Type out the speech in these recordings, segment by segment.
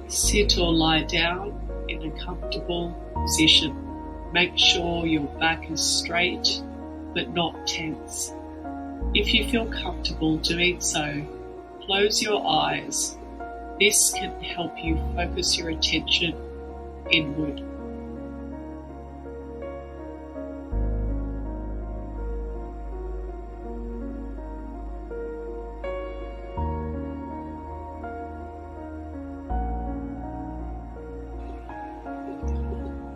Sit or lie down in a comfortable position. Make sure your back is straight but not tense. If you feel comfortable doing so, close your eyes. This can help you focus your attention inward.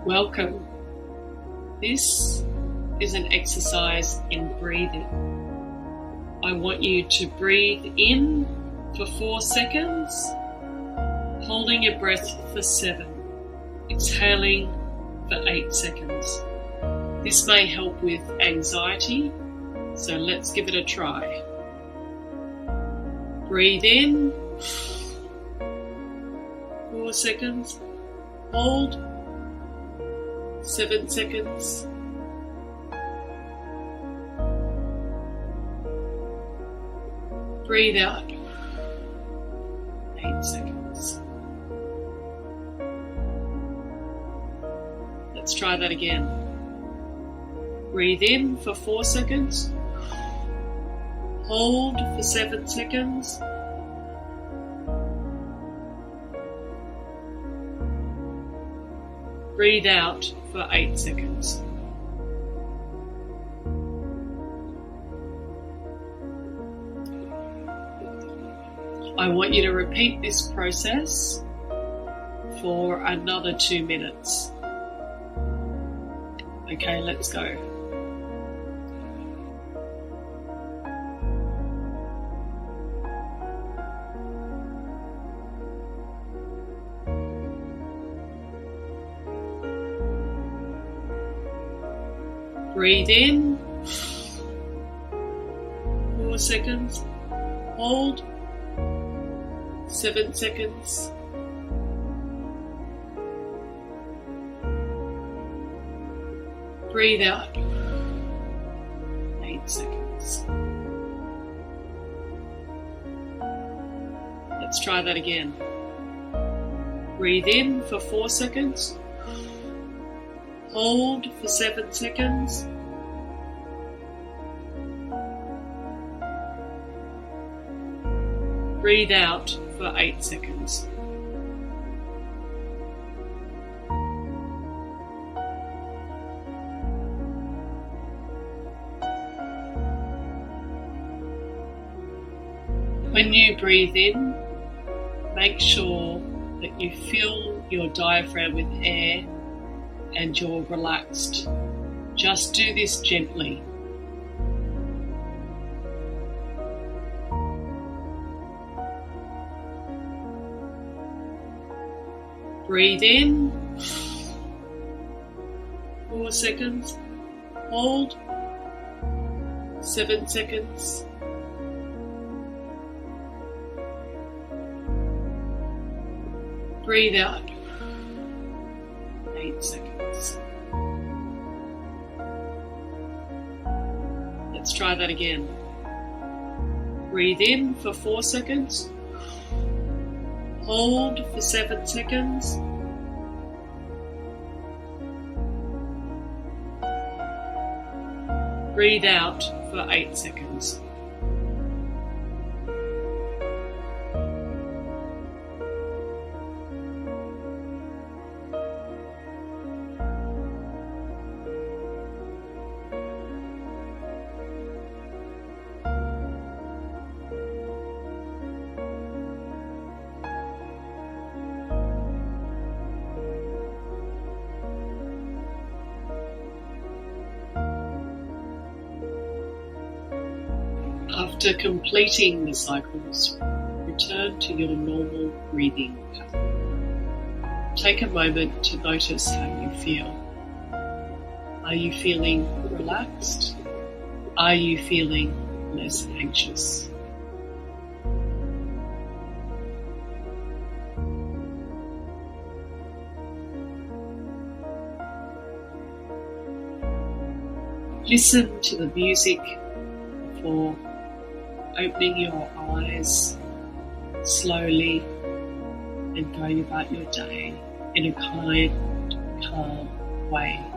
Welcome. This is an exercise in breathing. I want you to breathe in for 4 seconds, holding your breath for 7, exhaling for 8 seconds. This may help with anxiety, so let's give it a try. Breathe in, 4 seconds, hold, 7 seconds. Breathe out. 8 seconds. Let's try that again. Breathe in for 4 seconds. Hold for 7 seconds. Breathe out for 8 seconds. I want you to repeat this process for another 2 minutes. Okay, let's go. Breathe in, 4 seconds, hold, 7 seconds. Breathe out, 8 seconds. Let's try that again. Breathe in for 4 seconds. Hold for 7 seconds. Breathe out for 8 seconds. When you breathe in, make sure that you fill your diaphragm with air and you're relaxed. Just do this gently. Breathe in, 4 seconds, hold, 7 seconds. Breathe out, 8 seconds. Let's try that again. Breathe in for 4 seconds. Hold for 7 seconds. Breathe out for 8 seconds. After completing the cycles, return to your normal breathing pattern. Take a moment to notice how you feel. Are you feeling relaxed? Are you feeling less anxious? Listen to the music before opening your eyes slowly and go about your day in a kind, calm way.